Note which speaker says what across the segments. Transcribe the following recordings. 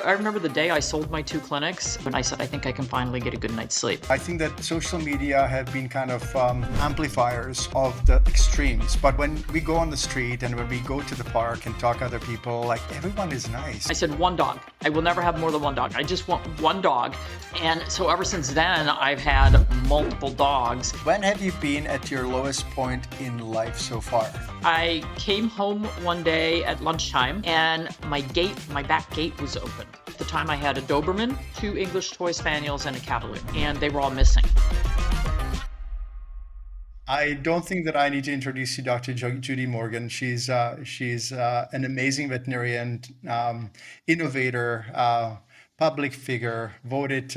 Speaker 1: I remember the day I sold my 2 clinics when I said, I think I can finally get a good night's sleep.
Speaker 2: I think that social media have been kind of amplifiers of the extremes. But when we go on the street and when we go to the park and talk to other people, like everyone is nice.
Speaker 1: I said 1 dog. I will never have more than 1 dog. I just want 1 dog. And so ever since then, I've had multiple dogs.
Speaker 2: When have you been at your lowest point in life so far?
Speaker 1: I came home one day at lunchtime and my back gate was open. At the time I had a Doberman, 2 English Toy Spaniels, and a Cavalier, and they were all missing.
Speaker 2: I don't think that I need to introduce you Dr. Judy Morgan. She's an amazing veterinarian, innovator, public figure, voted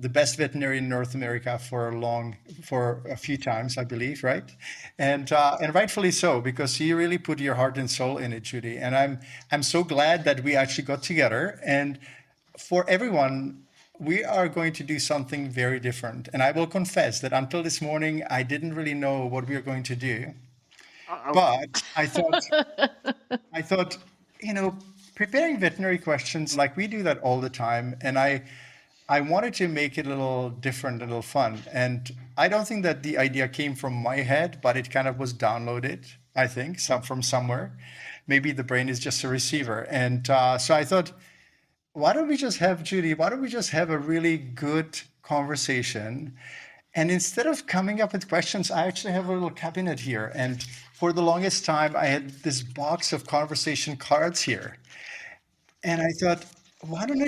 Speaker 2: the best veterinarian in North America for a few times, I believe, right? And rightfully so, because you really put your heart and soul in it, Judy. And I'm so glad that we actually got together. And for everyone, we are going to do something very different. And I will confess that until this morning, I didn't really know what we were going to do. Uh-oh. But I thought, preparing veterinary questions, like we do that all the time. And I wanted to make it a little different, a little fun. And I don't think that the idea came from my head, but it kind of was downloaded, I think, from somewhere. Maybe the brain is just a receiver. And so I thought, why don't we just have a really good conversation? And instead of coming up with questions, I actually have a little cabinet here. And for the longest time, I had this box of conversation cards here. And I thought, why don't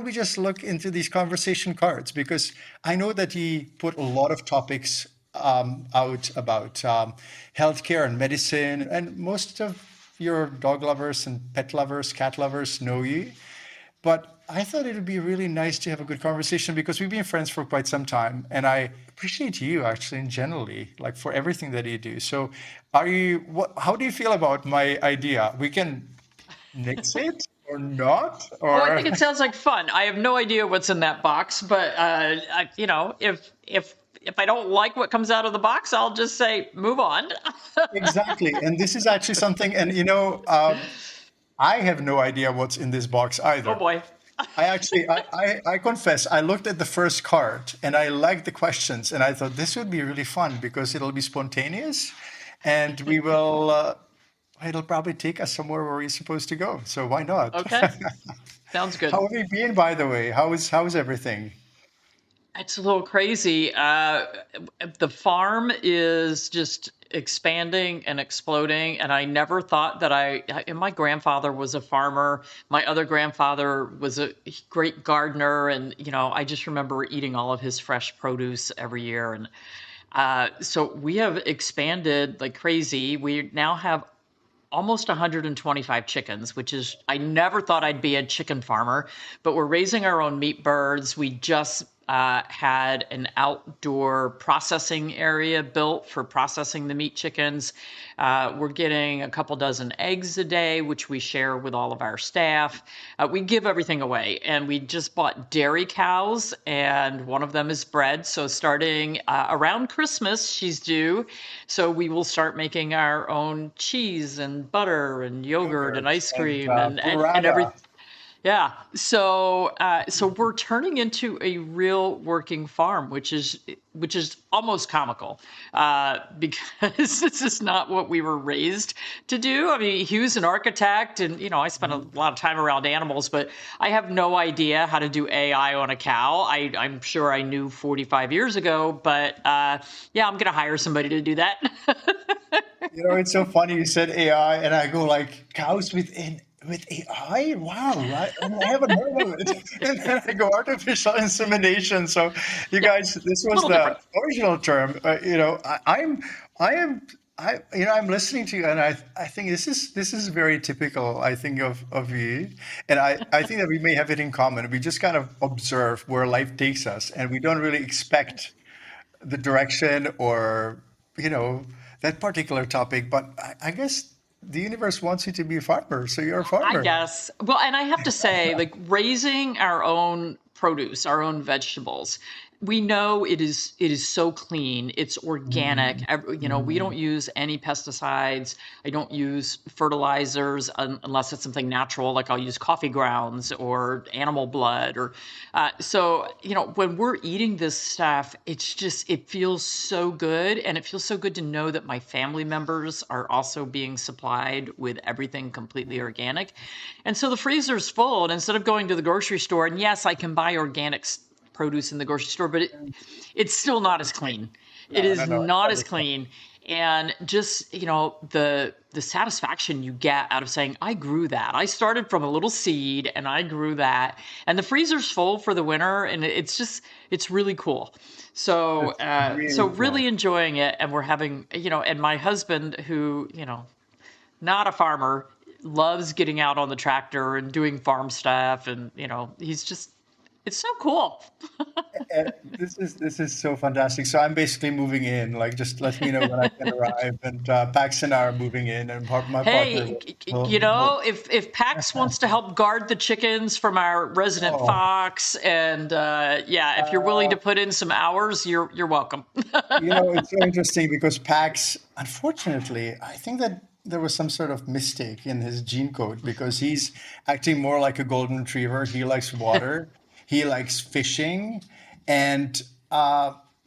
Speaker 2: we just look into these conversation cards? Because I know that he put a lot of topics out about healthcare and medicine, and most of your dog lovers and pet lovers, cat lovers know you. But I thought it would be really nice to have a good conversation because we've been friends for quite some time, and I appreciate you actually in generally, like for everything that you do. So, how do you feel about my idea? We can nix it. Or not? Or...
Speaker 1: Well, I think it sounds like fun. I have no idea what's in that box, but if I don't like what comes out of the box, I'll just say move on.
Speaker 2: Exactly, and this is actually something. And I have no idea what's in this box either.
Speaker 1: Oh boy.
Speaker 2: I confess, I looked at the first card and I liked the questions, and I thought this would be really fun because it'll be spontaneous, and we will. It'll probably take us somewhere where we're supposed to go. So why not?
Speaker 1: Okay. Sounds good.
Speaker 2: How have you been, by the way? How is everything?
Speaker 1: It's a little crazy. The farm is just expanding and exploding. And I never thought that my grandfather was a farmer. My other grandfather was a great gardener. And, I just remember eating all of his fresh produce every year. And so we have expanded like crazy. We now have almost 125 chickens, which is, I never thought I'd be a chicken farmer, but we're raising our own meat birds. We just had an outdoor processing area built for processing the meat chickens. We're getting a couple dozen eggs a day, which we share with all of our staff. We give everything away, and we just bought dairy cows, and one of them is bred. So starting around Christmas, she's due. So we will start making our own cheese and butter and yogurt and ice cream and everything. Yeah. So we're turning into a real working farm, which is almost comical, because this is not what we were raised to do. I mean, Hugh's an architect, and I spent a lot of time around animals, but I have no idea how to do AI on a cow. I'm sure I knew 45 years ago, but I'm going to hire somebody to do that.
Speaker 2: It's so funny you said AI, and I go like cows with AI? Wow, right? I haven't heard of it. And then I go artificial insemination. So, you guys, this was the original term. I'm listening to you, and I think this is very typical. I think of you, and I think that we may have it in common. We just kind of observe where life takes us, and we don't really expect the direction or that particular topic. But I guess the universe wants you to be a farmer, so you're a farmer.
Speaker 1: I guess. Well, and I have to say, like raising our own produce, our own vegetables, we know it is so clean. It's organic.
Speaker 2: Mm,
Speaker 1: We don't
Speaker 2: mm,
Speaker 1: use any pesticides. I don't use fertilizers unless it's something natural, like I'll use coffee grounds or animal blood. Or so when we're eating this stuff, it feels so good, and it feels so good to know that my family members are also being supplied with everything completely organic. And so the freezer's full, and instead of going to the grocery store, and yes, I can buy organic produce in the grocery store, but
Speaker 2: mm.
Speaker 1: it's still not as clean. It
Speaker 2: No, no,
Speaker 1: is
Speaker 2: no.
Speaker 1: not
Speaker 2: That
Speaker 1: as
Speaker 2: is not.
Speaker 1: clean. And just, the satisfaction you get out of saying, I grew that. I started from a little seed and I grew that. And the freezer's full for the winter, and it's really cool. So,
Speaker 2: That's really
Speaker 1: really
Speaker 2: cool.
Speaker 1: enjoying it. And we're having, and my husband, who, not a farmer, loves getting out on the tractor and doing farm stuff. And, it's so cool.
Speaker 2: Uh, this is so fantastic. So I'm basically moving in. Like, just let me know when I can arrive. And Pax and I are moving in, and my partner
Speaker 1: Hey,
Speaker 2: will. will
Speaker 1: if Pax wants to help guard the chickens from our resident
Speaker 2: oh,
Speaker 1: fox, and yeah, if you're willing
Speaker 2: uh,
Speaker 1: to put in some hours, you're welcome.
Speaker 2: it's so interesting because Pax, unfortunately, I think that there was some sort of mistake in his gene code because he's acting more like a golden retriever. He likes water, he likes fishing, and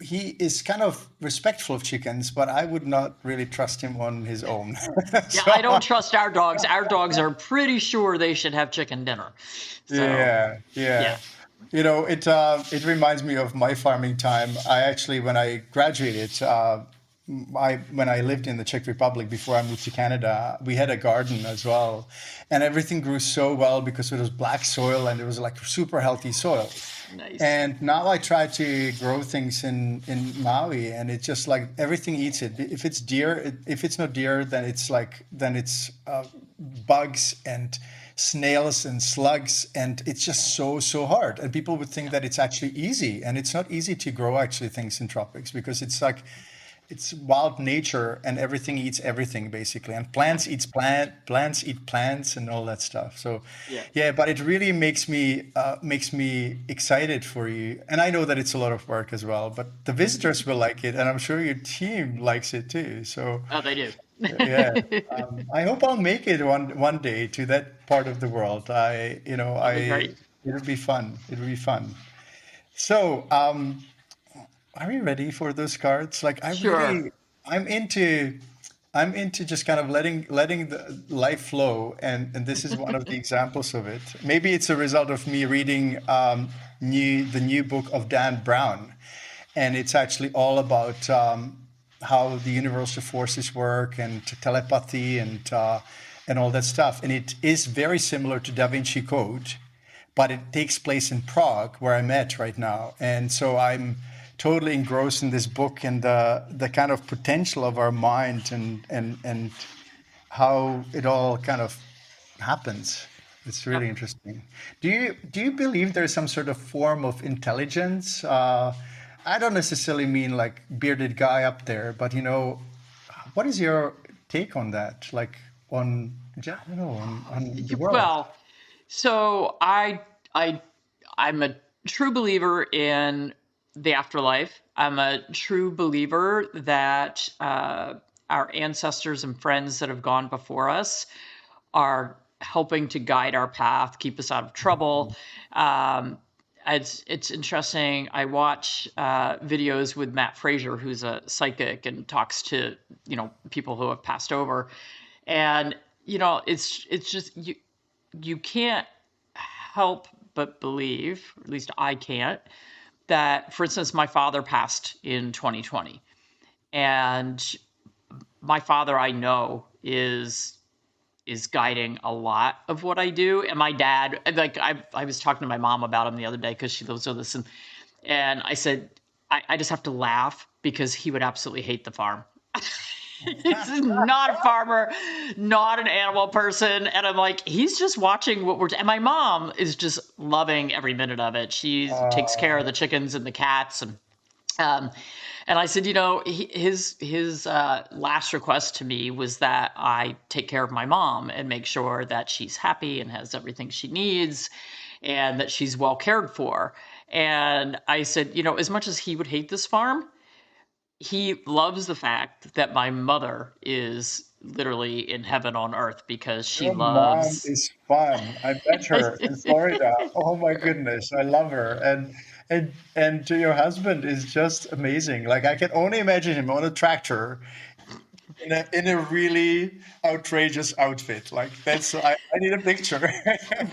Speaker 2: he is kind of respectful of chickens, but I would not really trust him on his own.
Speaker 1: Yeah,
Speaker 2: So
Speaker 1: I don't trust our dogs. Our dogs are pretty sure they should have chicken dinner. So,
Speaker 2: yeah, yeah.
Speaker 1: yeah.
Speaker 2: It reminds me of my farming time. I actually, when I graduated, when I lived in the Czech Republic before I moved to Canada, we had a garden as well, and everything grew so well because it was black soil and it was like super healthy soil.
Speaker 1: Nice.
Speaker 2: And now I try to grow things in Maui, and it's just like everything eats it. If it's deer, if it's not deer, then it's bugs and snails and slugs, and it's just so hard. And people would think
Speaker 1: Yeah.
Speaker 2: that it's actually easy, and it's not easy to grow actually things in tropics because it's like it's wild nature and everything eats everything basically, and
Speaker 1: Yeah.
Speaker 2: plants eat plants and all that stuff. So
Speaker 1: Yeah.
Speaker 2: yeah, but it really makes me excited for you, and I know that it's a lot of work as well, but the visitors will like it, and I'm sure your team likes it too. So
Speaker 1: Oh, they do.
Speaker 2: yeah, I hope I'll make it one day to that part of the world. I you know
Speaker 1: That'll be
Speaker 2: I
Speaker 1: great.
Speaker 2: It'll be fun. It'll be fun. So are you ready for those cards? Like
Speaker 1: Sure.
Speaker 2: I'm into, I'm into just kind of letting the life flow, and this is one of the examples of it. Maybe it's a result of me reading the new book of Dan Brown, and it's actually all about how the universal forces work and telepathy and all that stuff. And it is very similar to Da Vinci Code, but it takes place in Prague, where I'm at right now. And so I'm totally engrossed in this book and the kind of potential of our mind and how it all kind of happens. It's really
Speaker 1: Yep.
Speaker 2: interesting. Do you believe there's some sort of form of intelligence? I don't necessarily mean like bearded guy up there, but what is your take on that? Like on, I don't know, on the world.
Speaker 1: Well, so I I'm a true believer in the afterlife. I'm a true believer that our ancestors and friends that have gone before us are helping to guide our path, keep us out of trouble. Um, it's interesting. I watch videos with Matt Frazier, who's a psychic and talks to people who have passed over, and it's just you can't help but believe, or at least I can't, that, for instance, my father passed in 2020. And my father, I know, is guiding a lot of what I do. And my dad, like I was talking to my mom about him the other day because she lives with us, and I said, I just have to laugh because he would absolutely hate the farm. He's not a farmer, not an animal person. And I'm like, he's just watching what and my mom is just loving every minute of it. She takes care of
Speaker 2: Uh,
Speaker 1: the chickens and the cats. Um, and I said, his last request to me was that I take care of my mom and make sure that she's happy and has everything she needs. and that she's well cared for. And I said, you know, as much as he would hate this farm, he loves the fact that my mother is literally in heaven on earth because she
Speaker 2: Your mom
Speaker 1: loves.
Speaker 2: is fun. I met her in Florida. Oh my goodness, I love her. And your husband is just amazing. Like I can only imagine him on a tractor in a really outrageous outfit. Like that's I need a picture.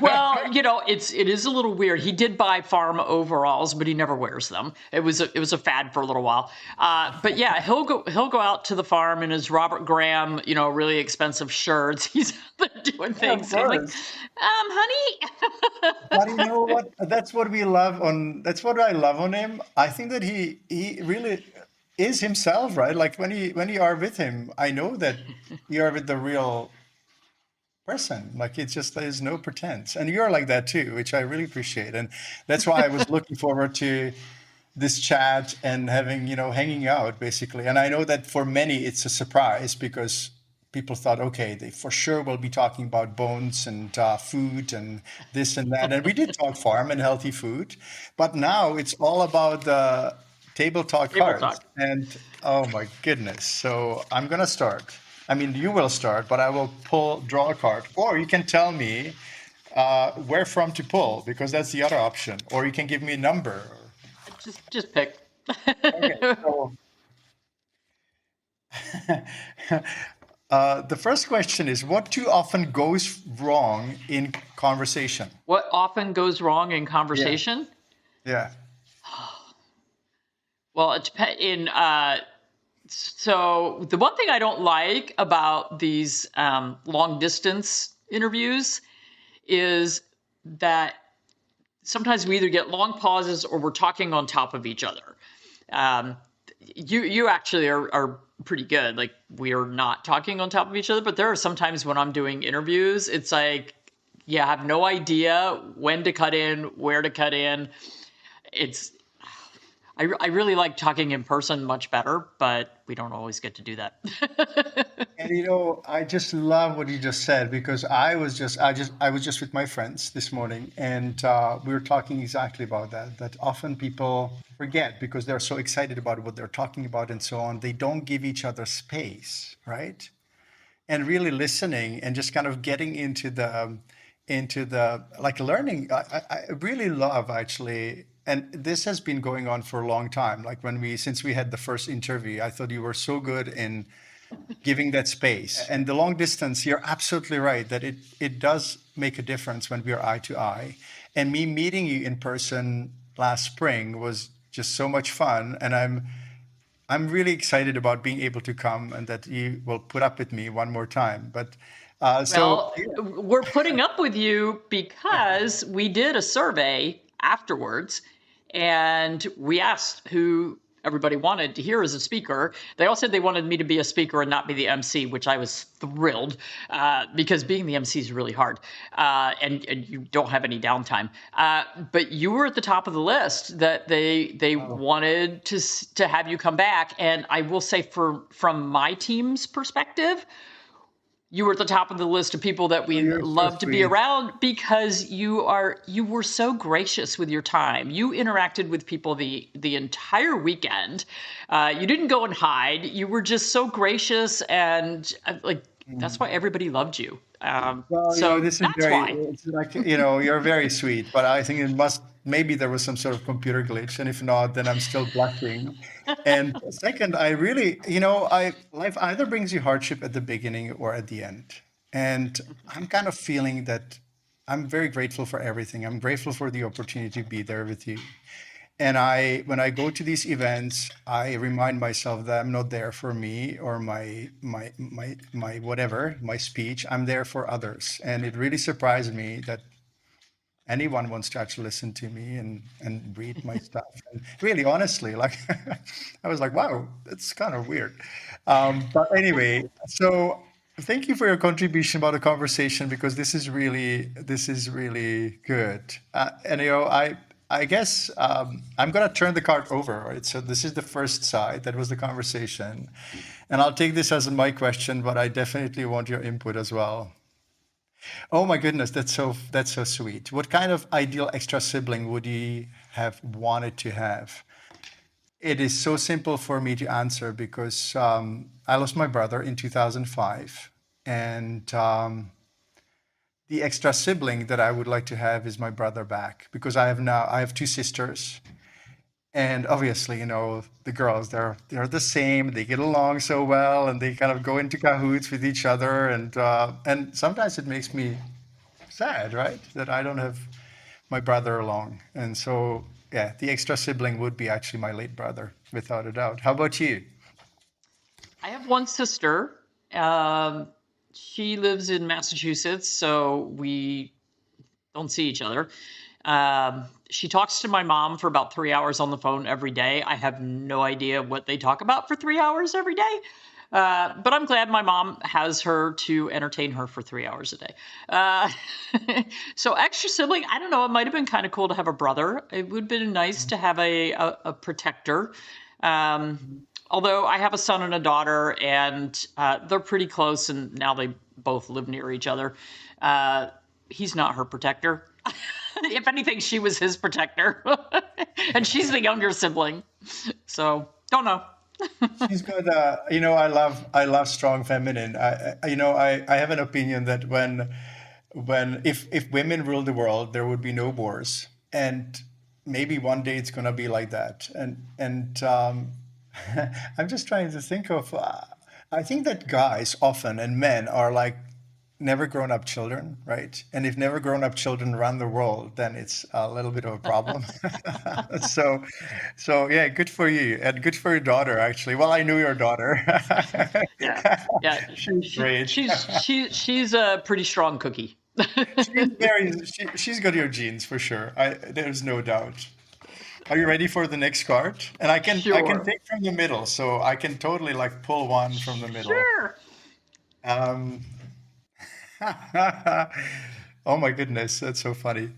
Speaker 1: Well, you know, it is a little weird. He did buy farm overalls, but he never wears them. It was a fad for a little while. But yeah, he'll go out to the farm in his Robert Graham, you know, really expensive shirts. He's out there doing
Speaker 2: Yeah, of
Speaker 1: things. And I'm like,
Speaker 2: course.
Speaker 1: honey.
Speaker 2: But you know what? That's what I love on him. I think that he really is himself, right? Like when you are with him, I know that you are with the real person. Like it's just there's no pretense. And you're like that too, which I really appreciate. And that's why I was looking forward to this chat and having, hanging out basically. And I know that for many it's a surprise because people thought, okay, they for sure will be talking about bones and food and this and that. And we did talk farm and healthy food, but now it's all about the table talk
Speaker 1: Table
Speaker 2: cards.
Speaker 1: talk.
Speaker 2: And oh my goodness. So I'm going to start. I mean, you will start, but I will draw a card, or you can tell me where from to pull because that's the other option, or you can give me a number.
Speaker 1: Just pick.
Speaker 2: Okay, so the first question is, what too often goes wrong in conversation?
Speaker 1: What often goes wrong in
Speaker 2: Yeah,
Speaker 1: conversation?
Speaker 2: yeah.
Speaker 1: Well, it depends. So the one thing I don't like about these long distance interviews is that sometimes we either get long pauses or we're talking on top of each other. Um, you actually are pretty good. Like we are not talking on top of each other, but there are some times when I'm doing interviews, it's like, yeah, I have no idea when to cut in, where to cut in. It's I really like talking in person much better, but we don't always get to do that.
Speaker 2: And I just love what you just said because I was just with my friends this morning, and we were talking exactly about that. That often people forget because they're so excited about what they're talking about and so on. They don't give each other space, right? And really listening and just kind of getting into the like learning. I really love actually, and this has been going on for a long time. Like since we had the first interview, I thought you were so good in giving that space. And the long distance, you're absolutely right that it does make a difference when we're eye to eye. And me meeting you in person last spring was just so much fun, and I'm really excited about being able to come and that you will put up with me one more time. But so
Speaker 1: Well,
Speaker 2: yeah.
Speaker 1: we're putting up with you because we did a survey afterwards and we asked who everybody wanted to hear as a speaker. They all said they wanted me to be a speaker and not be the MC, which I was thrilled because being the MC is really hard and you don't have any downtime. But you were at the top of the list that they
Speaker 2: Oh,
Speaker 1: wanted to have you come back. And I will say from my team's perspective, you were at the top of the list of people that we
Speaker 2: you're so
Speaker 1: love to be
Speaker 2: sweet.
Speaker 1: around because you were so gracious with your time. You interacted with people the entire weekend. You didn't go and hide. You were just so gracious and like that's why everybody loved you.
Speaker 2: Well,
Speaker 1: So
Speaker 2: this is
Speaker 1: that's
Speaker 2: very,
Speaker 1: why.
Speaker 2: it's like, you're very sweet, but I think maybe there was some sort of computer glitch. And if not, then I'm still blushing. And second, I really, life either brings you hardship at the beginning or at the end. And I'm kind of feeling that I'm very grateful for everything. I'm grateful for the opportunity to be there with you. And when I go to these events, I remind myself that I'm not there for me or my whatever, my speech. I'm there for others. And it really surprised me that anyone wants to actually listen to me and read my stuff. And really, honestly, like I was like, wow, that's kind of weird. But anyway, so thank you for your contribution about the conversation because this is really good. And I guess I'm gonna turn the card over. Right? So this is the first side. That was the conversation, and I'll take this as my question, but I definitely want your input as well. Oh my goodness, that's so sweet. What kind of ideal extra sibling would you have wanted to have? It is so simple for me to answer because I lost my brother in 2005, and the extra sibling that I would like to have is my brother back because I have two sisters, and obviously, the girls, they're the same. They get along so well, and they kind of go into cahoots with each other, and sometimes it makes me sad, right, that I don't have my brother along. And so, yeah, the extra sibling would be actually my late brother, without a doubt. How about you?
Speaker 1: I have one sister. Um, she lives in Massachusetts, so we don't see each other. She talks to my mom for about 3 hours on the phone every day. I have no idea what they talk about for 3 hours every day. But I'm glad my mom has her to entertain her for 3 hours a day. Uh, so extra sibling, I don't know. It might have been kind of cool to have a brother. It would have been nice to have a protector. Um, Although I have a son and a daughter, and they're pretty close, and now they both live near each other. Uh, he's not her protector. If anything, she was his protector, and she's the younger sibling. So don't know.
Speaker 2: She's got, I love strong feminine. I have an opinion that if women ruled the world, there would be no wars, and maybe one day it's gonna be like that. And I'm just trying to think of. I think that guys often and men are like never grown up children, right? And if never grown up children run the world, then it's a little bit of a problem. so, so yeah, good for you and good for your daughter, actually. Well, I knew your daughter.
Speaker 1: Yeah, yeah.
Speaker 2: She's great.
Speaker 1: She's a pretty strong cookie.
Speaker 2: She's got your genes for sure. There's no doubt. Are you ready for the next card? And I can
Speaker 1: Sure.
Speaker 2: take from the middle, so I can totally like pull one from the middle.
Speaker 1: Sure.
Speaker 2: Um, oh my goodness, that's so funny.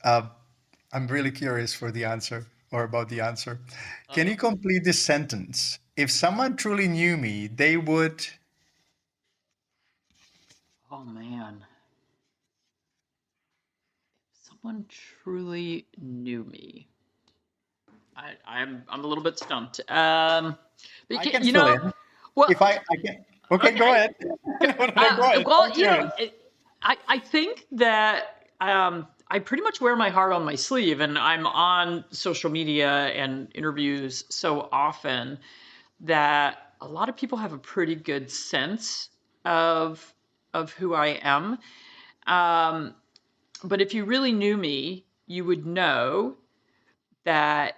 Speaker 2: Uh, I'm really curious for the answer or about the answer. Can you
Speaker 1: Uh-oh.
Speaker 2: complete this sentence? If someone truly knew me, they would.
Speaker 1: Oh man. Someone truly knew me. I'm a little bit stumped.
Speaker 2: I can
Speaker 1: You
Speaker 2: fill
Speaker 1: know,
Speaker 2: in.
Speaker 1: well,
Speaker 2: If I can. Okay, go
Speaker 1: okay.
Speaker 2: ahead. No, no, go ahead. I'm
Speaker 1: You know,
Speaker 2: curious.
Speaker 1: I think that I pretty much wear my heart on my sleeve, and I'm on social media and interviews so often that a lot of people have a pretty good sense of who I am. Um, but if you really knew me, you would know that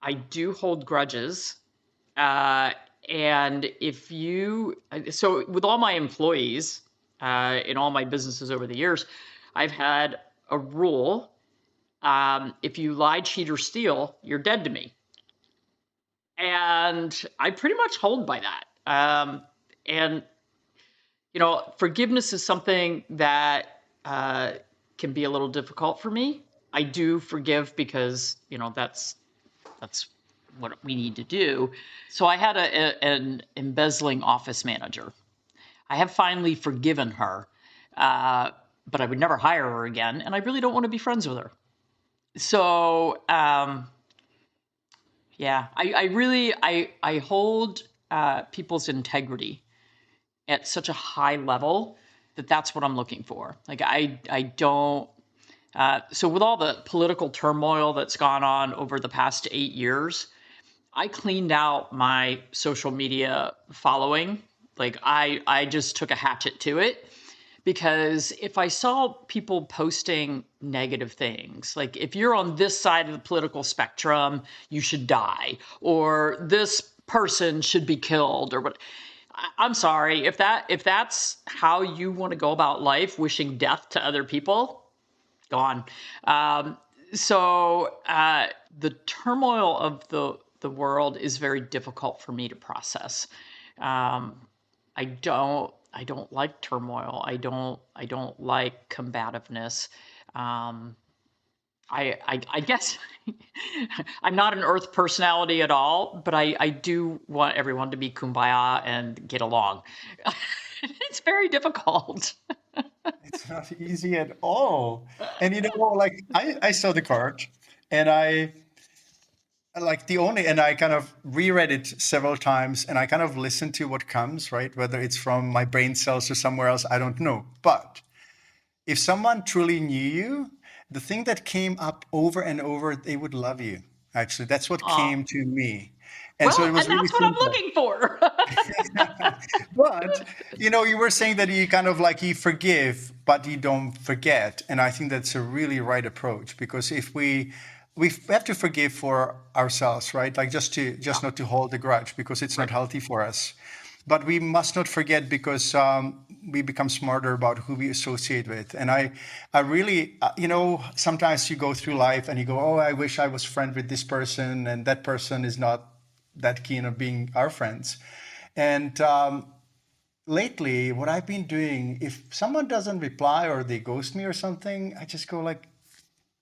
Speaker 1: I do hold grudges. Uh, and if you, so with all my employees in all my businesses over the years, I've had a rule. If you lie, cheat, or steal, you're dead to me. And I pretty much hold by that. And, forgiveness is something that can be a little difficult for me. I do forgive because, that's what we need to do. So I had an embezzling office manager. I have finally forgiven her, uh, but I would never hire her again, and I really don't want to be friends with her. So yeah, I really I hold people's integrity at such a high level that that's what I'm looking for. Like I don't. So with all the political turmoil that's gone on over the past 8 years, I cleaned out my social media following. Like I just took a hatchet to it because if I saw people posting negative things, like if you're on this side of the political spectrum, you should die, or this person should be killed, or what. I'm sorry if that's how you want to go about life, wishing death to other people. Go on. Um, so the turmoil of the world is very difficult for me to process. Um, I don't like turmoil. I don't like combativeness. Um, I guess I'm not an earth personality at all, but I do want everyone to be kumbaya and get along. It's very difficult.
Speaker 2: It's not easy at all. And like I saw the card and I like the only and I kind of reread it several times and I kind of listened to what comes, right? Whether it's from my brain cells or somewhere else, I don't know. But if someone truly knew you, the thing that came up over and over, they would love you. Actually, that's what
Speaker 1: Oh,
Speaker 2: came to me. And so
Speaker 1: well,
Speaker 2: it was
Speaker 1: and
Speaker 2: really
Speaker 1: that's what I'm
Speaker 2: simple.
Speaker 1: looking for.
Speaker 2: But you were saying that you kind of like you forgive, but you don't forget, and I think that's a really right approach because if we have to forgive for ourselves, right? Like
Speaker 1: Yeah,
Speaker 2: just not to hold a grudge because it's not
Speaker 1: right.
Speaker 2: healthy for us. But we must not forget because we become smarter about who we associate with. And I really, sometimes you go through life and you go, oh, I wish I was friend with this person, and that person is not that keen on being our friends. And lately, what I've been doing, if someone doesn't reply or they ghost me or something, I just go like,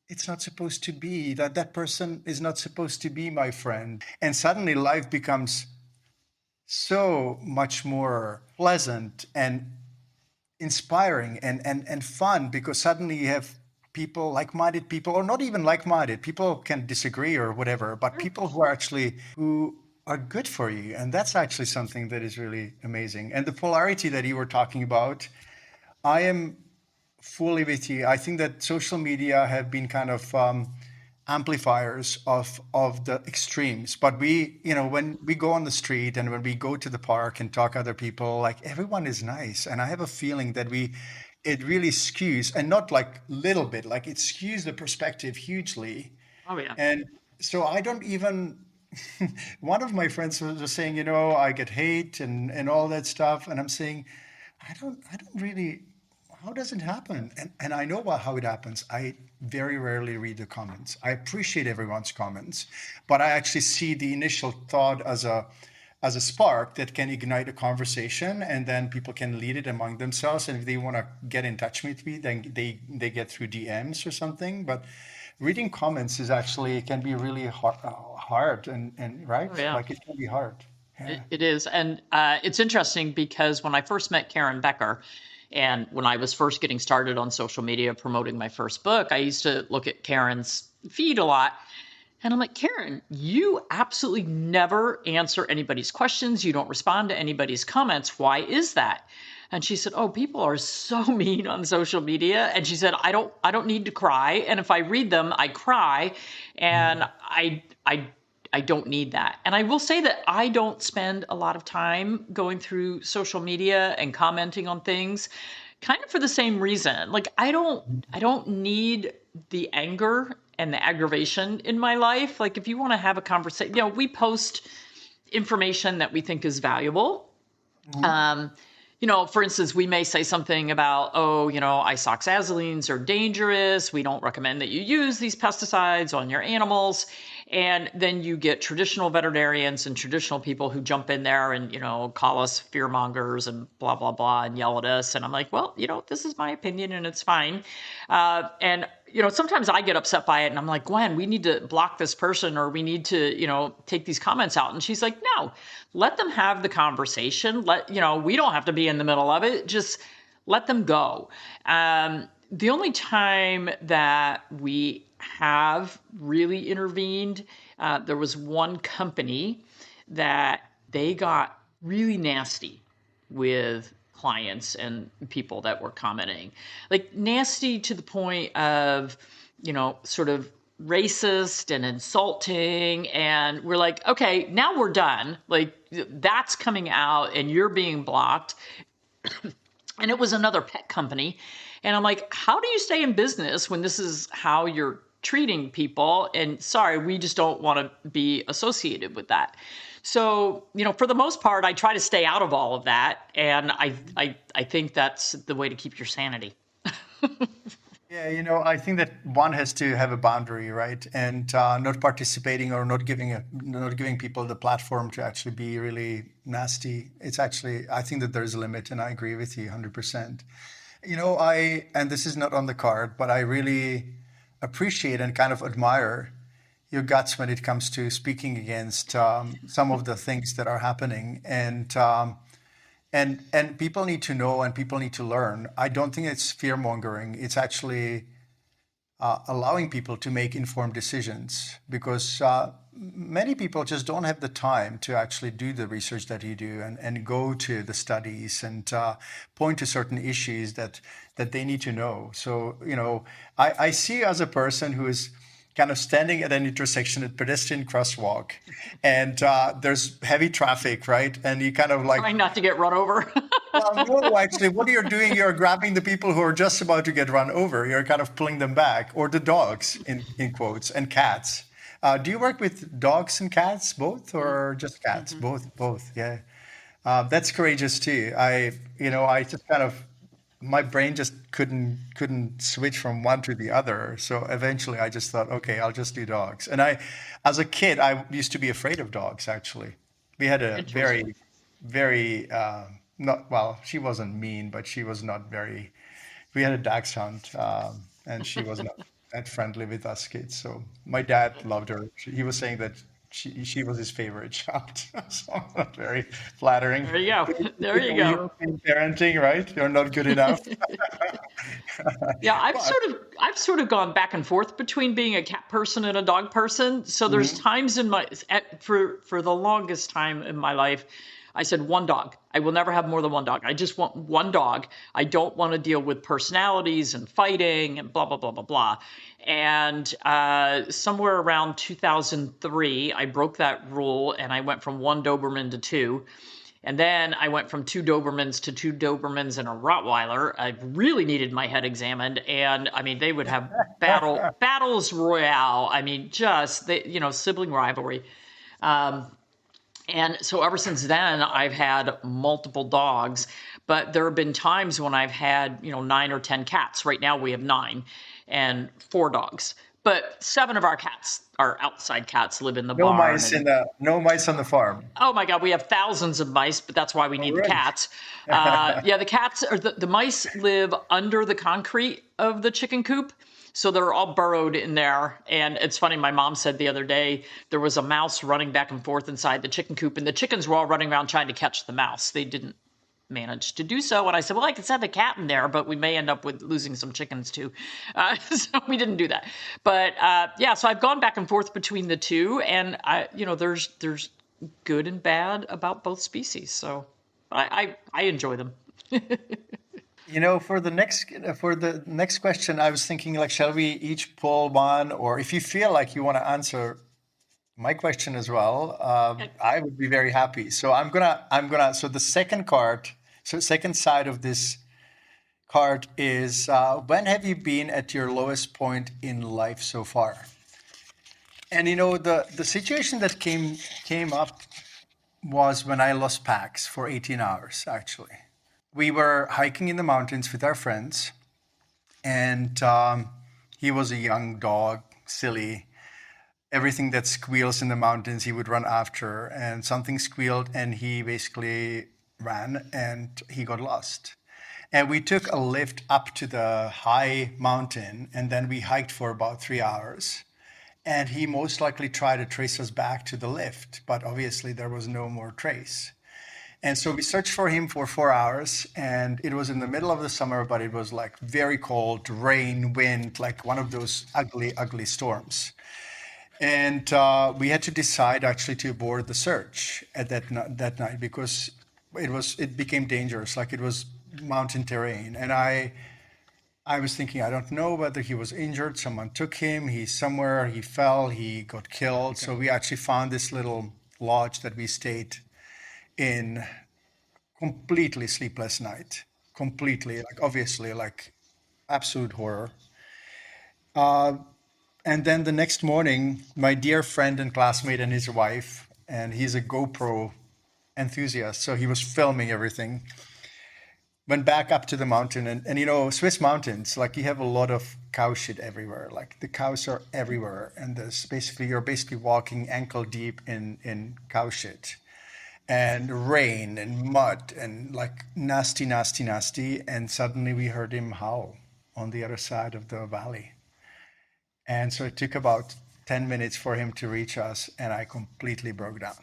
Speaker 2: it's not supposed to be that person is not supposed to be my friend. And suddenly life becomes so much more pleasant and inspiring and fun because suddenly you have people like-minded people or not even like-minded people can disagree or whatever but people who are actually who are good for you, and that's actually something that is really amazing. And the polarity that you were talking about, I am fully with you. I think that social media have been kind of amplifiers of the extremes. But when we go on the street and when we go to the park and talk to other people, like everyone is nice, and I have a feeling that it really skews, and not like little bit, like it skews the perspective hugely.
Speaker 1: Oh yeah.
Speaker 2: And so I don't even. One of my friends was saying, I get hate and all that stuff, and I'm saying, I don't really. How does it happen? And I know how it happens. I very rarely read the comments. I appreciate everyone's comments, but I actually see the initial thought as a spark that can ignite a conversation, and then people can lead it among themselves. And if they want to get in touch with me, then they get through DMs or something. But reading comments is actually can be really hard and
Speaker 1: Oh
Speaker 2: right,
Speaker 1: yeah.
Speaker 2: like it can be hard. Yeah.
Speaker 1: It is. And it's interesting because when I first met Karen Becker, and when I was first getting started on social media promoting my first book, I used to look at Karen's feed a lot. And I'm like, Karen, you absolutely never answer anybody's questions. You don't respond to anybody's comments. Why is that? And she said, oh, people are so mean on social media. And she said, I don't need to cry. And if I read them, I cry. And I don't need that. And I will say that I don't spend a lot of time going through social media and commenting on things kind of for the same reason. Like I don't need the anger and the aggravation in my life. Like if you want to have a conversation, we post information that we think is valuable.
Speaker 2: Mhm.
Speaker 1: Um, for instance, we may say something about, oh, isoxazolines are dangerous. We don't recommend that you use these pesticides on your animals. And then you get traditional veterinarians and traditional people who jump in there and, call us fear mongers and blah, blah, blah, and yell at us. And I'm like, well, this is my opinion and it's fine. And sometimes I get upset by it and I'm like, Gwen, we need to block this person or we need to, take these comments out. And she's like, no, let them have the conversation. We don't have to be in the middle of it. Just let them go. The only time that we have really intervened, there was one company that they got really nasty with clients and people that were commenting, like nasty to the point of, sort of racist and insulting. And we're like, okay, now we're done. Like that's coming out and you're being blocked. And it was another pet company. And I'm like, how do you stay in business when this is how you're treating people? And sorry, we just don't want to be associated with that. So, for the most part, I try to stay out of all of that. And I think that's the way to keep your sanity.
Speaker 2: Yeah, I think that one has to have a boundary, right? And not participating or not giving people the platform to actually be really nasty. It's actually, I think that there's a limit, and I agree with you 100%. And this is not on the card, but I really appreciate and kind of admire your guts when it comes to speaking against some of the things that are happening. And And people need to know and people need to learn. I don't think it's fear mongering. It's actually allowing people to make informed decisions, because many people just don't have the time to actually do the research that you do, and go to the studies and point to certain issues that they need to know. So, I see you as a person who is kind of standing at an intersection at pedestrian crosswalk, and there's heavy traffic, right? And you kind of like,
Speaker 1: Trying not to get run over.
Speaker 2: well, no, actually, what you're doing, you're grabbing the people who are just about to get run over. You're kind of pulling them back, or the dogs, in quotes, and cats. Do you work with dogs and cats both, or just cats?
Speaker 1: Mm-hmm.
Speaker 2: Both. Yeah, that's courageous too. I just kind of, my brain just couldn't switch from one to the other. So eventually, I just thought, okay, I'll just do dogs. And as a kid, I used to be afraid of dogs. Actually, we had a
Speaker 1: Interesting.
Speaker 2: very not well. She wasn't mean, but she was not very. We had a dachshund, and she was not that friendly with us kids. So my dad loved her. He was saying that she was his favorite child. So not very flattering.
Speaker 1: There you go. There you
Speaker 2: Typical
Speaker 1: go.
Speaker 2: European parenting, right? You're not good enough.
Speaker 1: Yeah,
Speaker 2: But
Speaker 1: I've sort of gone back and forth between being a cat person and a dog person. So there's
Speaker 2: mhm.
Speaker 1: times in for the longest time in my life, I said one dog. I will never have more than one dog. I just want one dog. I don't want to deal with personalities and fighting and blah blah blah blah blah. And somewhere around 2003, I broke that rule and I went from one Doberman to two. And then I went from two Dobermans to two Dobermans and a Rottweiler. I really needed my head examined, and I mean they would have battles royale. I mean, just sibling rivalry. Um, and so ever since then, I've had multiple dogs, but there have been times when I've had, 9 or 10 cats. Right now we have nine and four dogs. But seven of our cats, our outside cats, live in the
Speaker 2: No
Speaker 1: barn.
Speaker 2: mice
Speaker 1: And
Speaker 2: no mice on the farm.
Speaker 1: oh my God, we have thousands of mice, but that's why we
Speaker 2: All
Speaker 1: need the
Speaker 2: right.
Speaker 1: cats. Yeah, the cats or the mice live under the concrete of the chicken coop. So they're all burrowed in there. And it's funny, my mom said the other day there was a mouse running back and forth inside the chicken coop, and the chickens were all running around trying to catch the mouse. They didn't manage to do so. And I said, well, I could send the cat in there, but we may end up with losing some chickens too. So we didn't do that. But yeah, so I've gone back and forth between the two, and there's good and bad about both species. So I enjoy them.
Speaker 2: For the next question, I was thinking, like, shall we each pull one, or if you feel like you want to answer my question as well, I would be very happy. So I'm gonna. So the second card, so second side of this card is, when have you been at your lowest point in life so far? And the situation that came up was when I lost Pax for 18 hours. Actually, we were hiking in the mountains with our friends, and he was a young dog, silly. Everything that squeals in the mountains, he would run after, and something squealed, and he basically ran, and he got lost. And we took a lift up to the high mountain, and then we hiked for about 3 hours. And he most likely tried to trace us back to the lift, but obviously there was no more trace. And so we searched for him for 4 hours, and it was in the middle of the summer, but it was like very cold, rain, wind, like one of those ugly, ugly storms. And we had to decide actually to abort the search at that night, because it became dangerous, like it was mountain terrain. And I was thinking, I don't know whether he was injured, someone took him, he's somewhere, he fell, he got killed. So we actually found this little lodge that we stayed in, completely sleepless night, completely, like, obviously, like, absolute horror. And then the next morning, my dear friend and classmate and his wife, and he's a GoPro enthusiast, so he was filming everything, went back up to the mountain. And Swiss mountains, like, you have a lot of cow shit everywhere. Like, the cows are everywhere. And you're basically walking ankle deep in cow shit, and rain and mud and, like, nasty, nasty, nasty. And suddenly we heard him howl on the other side of the valley. And so it took about 10 minutes for him to reach us, and I completely broke down.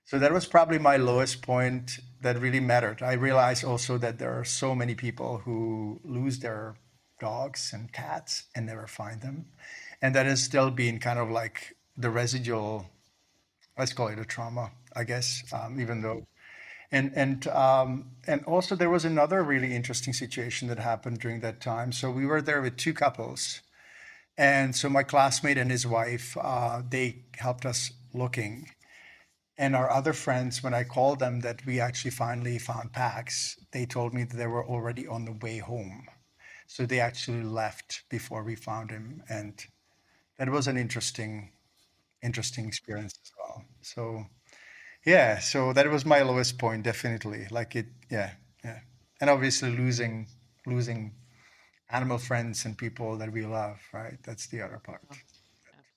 Speaker 2: So that was probably my lowest point that really mattered. I realized also that there are so many people who lose their dogs and cats and never find them. And that has still been kind of like the residual, let's call it a trauma, I guess, even though. And also there was another really interesting situation that happened during that time. So we were there with two couples. And so my classmate and his wife, they helped us looking. And our other friends, when I called them that we actually finally found Pax, they told me that they were already on the way home. So they actually left before we found him. And that was an interesting experience as well. So yeah, so that was my lowest point, definitely. Like it, yeah, yeah. And obviously losing animal friends and people that we love, right? That's the other part.
Speaker 1: Oh,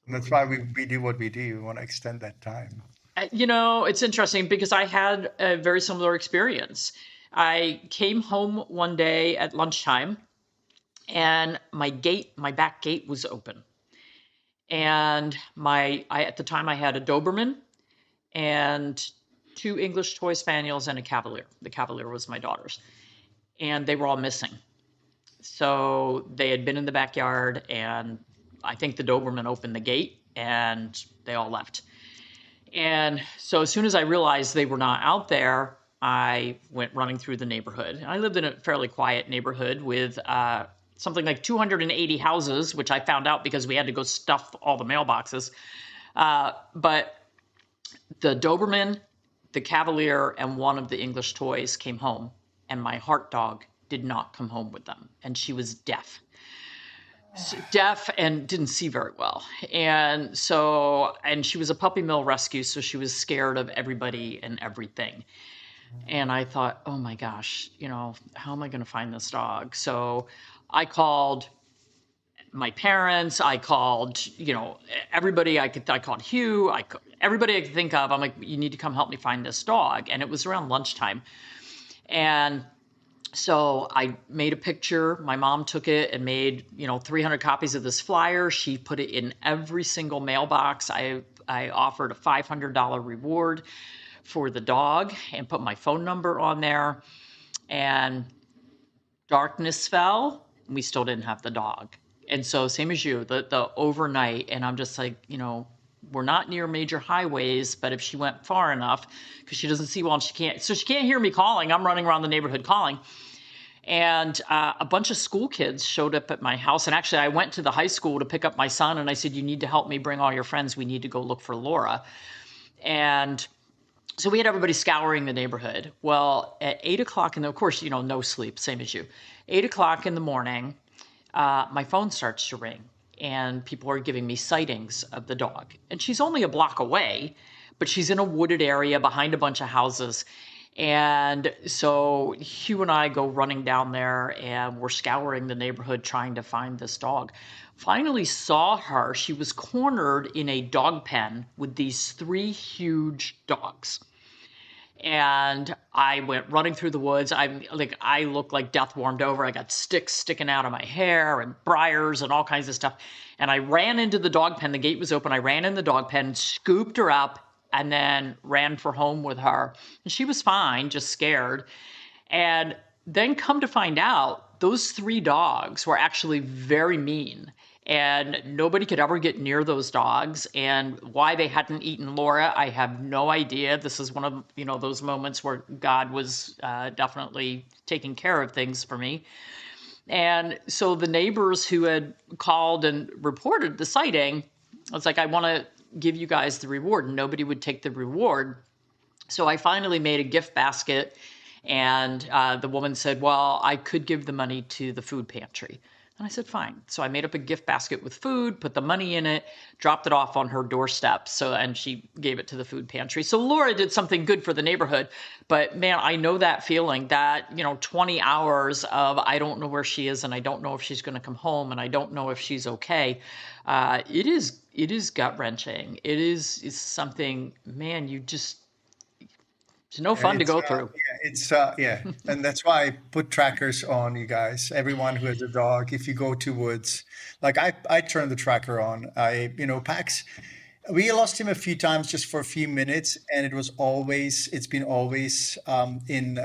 Speaker 2: And that's
Speaker 1: absolutely.
Speaker 2: why we do what we do. We want to extend that time.
Speaker 1: It's interesting because I had a very similar experience. I came home one day at lunchtime and my back gate was open. And at the time I had a Doberman and two English toy spaniels and a Cavalier. The Cavalier was my daughter's, and they were all missing. So they had been in the backyard, and I think the Doberman opened the gate, and they all left. And so as soon as I realized they were not out there, I went running through the neighborhood. I lived in a fairly quiet neighborhood with something like 280 houses, which I found out because we had to go stuff all the mailboxes. But the Doberman, the Cavalier, and one of the English toys came home, and my heart dog did not come home with them, and she was deaf and didn't see very well. And she was a puppy mill rescue, so she was scared of everybody and everything. And I thought, oh my gosh, how am I going to find this dog? So I called my parents. I called, everybody I called Hugh. Everybody I could think of. I'm like, you need to come help me find this dog. And it was around lunchtime. And so I made a picture. My mom took it and made, 300 copies of this flyer. She put it in every single mailbox. I offered a $500 reward for the dog and put my phone number on there. And darkness fell, and we still didn't have the dog. And so same as you, the overnight, and I'm just like, we're not near major highways, but if she went far enough, because she doesn't see well and she can't hear me calling. I'm running around the neighborhood calling. And a bunch of school kids showed up at my house. And actually, I went to the high school to pick up my son. And I said, you need to help me bring all your friends. We need to go look for Laura. And so we had everybody scouring the neighborhood. Well, at 8 o'clock, and of course, no sleep, same as you. 8 o'clock in the morning, my phone starts to ring. And people are giving me sightings of the dog. And she's only a block away, but she's in a wooded area behind a bunch of houses. And so Hugh and I go running down there and we're scouring the neighborhood trying to find this dog. Finally saw her. She was cornered in a dog pen with these three huge dogs. And I went running through the woods. I look like death warmed over. I got sticks sticking out of my hair and briars and all kinds of stuff. And I ran into the dog pen. The gate was open. I ran in the dog pen, scooped her up, and then ran for home with her. And she was fine, just scared. And then come to find out, those three dogs were actually very mean. And nobody could ever get near those dogs. And why they hadn't eaten Laura, I have no idea. This is one of those moments where God was definitely taking care of things for me. And so the neighbors who had called and reported the sighting, I was like, I want to give you guys the reward. And nobody would take the reward. So I finally made a gift basket. And the woman said, well, I could give the money to the food pantry. And I said, fine. So I made up a gift basket with food, put the money in it, dropped it off on her doorstep. And she gave it to the food pantry. So Laura did something good for the neighborhood. But man, I know that feeling, that, 20 hours of, I don't know where she is and I don't know if she's going to come home and I don't know if she's okay. It is gut wrenching. It's something, man, it's no
Speaker 2: Yeah,
Speaker 1: fun to go through.
Speaker 2: yeah, and that's why I put trackers on, you guys. Everyone who has a dog, if you go to woods, like I turn the tracker on. Pax. We lost him a few times just for a few minutes, and it's been always in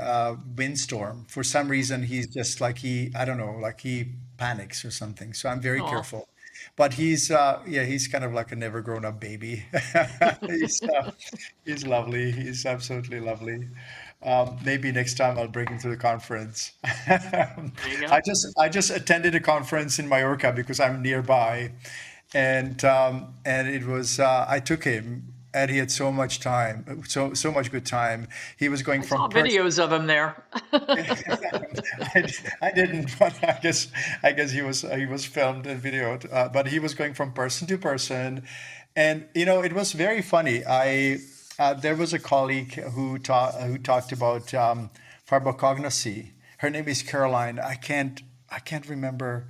Speaker 2: windstorm. For some reason, he's just like I don't know, like he panics or something. So I'm very
Speaker 1: Oh,
Speaker 2: careful. But yeah, he's kind of like a never grown up baby. He's, uh, he's lovely. He's absolutely lovely. Maybe next time I'll bring him to the conference.
Speaker 1: there you go.
Speaker 2: I just attended a conference in Mallorca because I'm nearby, and it was I took him, and he had so much time, so much good time. He was going
Speaker 1: I
Speaker 2: from
Speaker 1: saw
Speaker 2: Perth.
Speaker 1: videos of him there.
Speaker 2: I didn't, but I guess he was filmed and videoed. But he was going from person to person, and it was very funny. I There was a colleague who talked about pharmacognosy. Her name is Caroline. I can't remember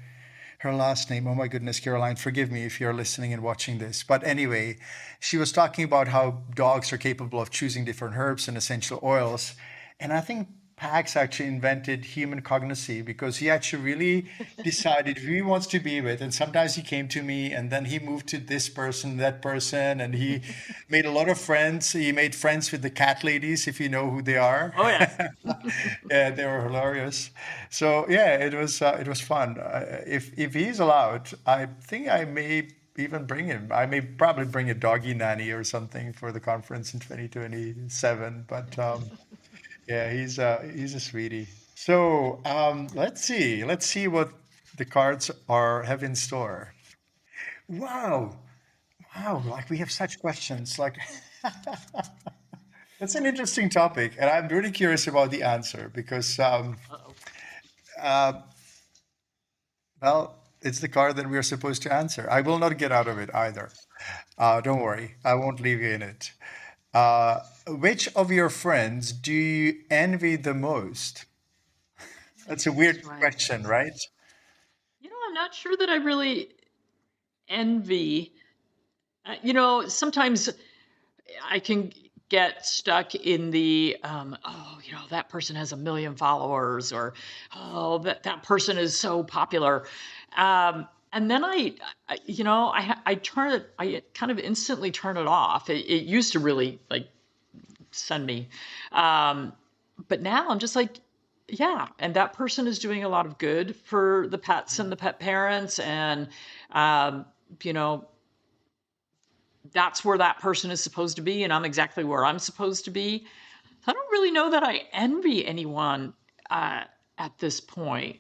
Speaker 2: her last name. Oh my goodness, Caroline, forgive me if you're listening and watching this. But anyway, she was talking about how dogs are capable of choosing different herbs and essential oils. And I think Pax actually invented human cognosy because he actually really decided who he wants to be with. And sometimes he came to me and then he moved to this person, that person, and he made a lot of friends. He made friends with the cat ladies, if you know who they are.
Speaker 1: Oh yeah.
Speaker 2: Yeah, they were hilarious. So yeah, it was fun. If he's allowed, I think I may even bring him. I may probably bring a doggy nanny or something for the conference in 2027. But yeah, he's a sweetie. So let's see what the cards are have in store. Wow, wow! Like we have such questions. Like that's an interesting topic, and I'm really curious about the answer because
Speaker 1: Uh-oh.
Speaker 2: well, it's the card that we are supposed to answer. I will not get out of it either. Don't worry, I won't leave you in it. Which of your friends do you envy the most? That's a
Speaker 1: That's
Speaker 2: weird
Speaker 1: right.
Speaker 2: question, right?
Speaker 1: I'm not sure that I really envy. Sometimes I can get stuck in the oh, that person has 1 million followers, or oh, that person is so popular. And then I turn it, I kind of instantly turn it off. It used to really like send me, um, but now I'm just like, yeah, and that person is doing a lot of good for the pets and the pet parents, and um, you know that's where that person is supposed to be, and I'm exactly where I'm supposed to be. I don't really know that I envy anyone uh, at this point.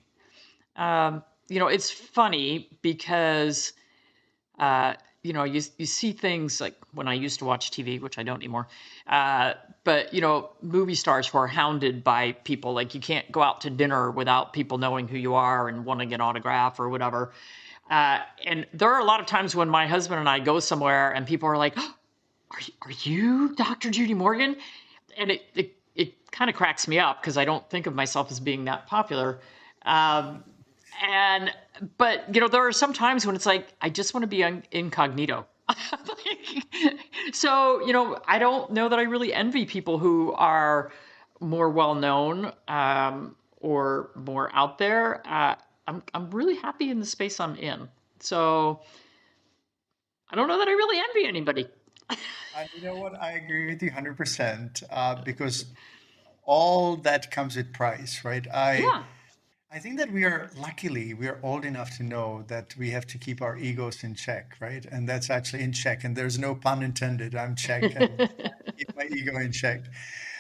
Speaker 1: It's funny because uh, you see things like when I used to watch TV, which I don't anymore. But movie stars who are hounded by people, like you can't go out to dinner without people knowing who you are and want to get an autograph or whatever. And there are a lot of times when my husband and I go somewhere and people are like, oh, are you Dr. Judy Morgan? And it kind of cracks me up because I don't think of myself as being that popular. Um, and but there are some times when it's like I just want to be incognito. So I don't know that I really envy people who are more well known, or more out there. I'm really happy in the space I'm in. So I don't know that I really envy anybody.
Speaker 2: And you know what? I agree with you 100% because all that comes with price, right?
Speaker 1: Yeah.
Speaker 2: I think that we are old enough to know that we have to keep our egos in check, right? And that's actually in check. And there's no pun intended. I'm check and keep my ego in check.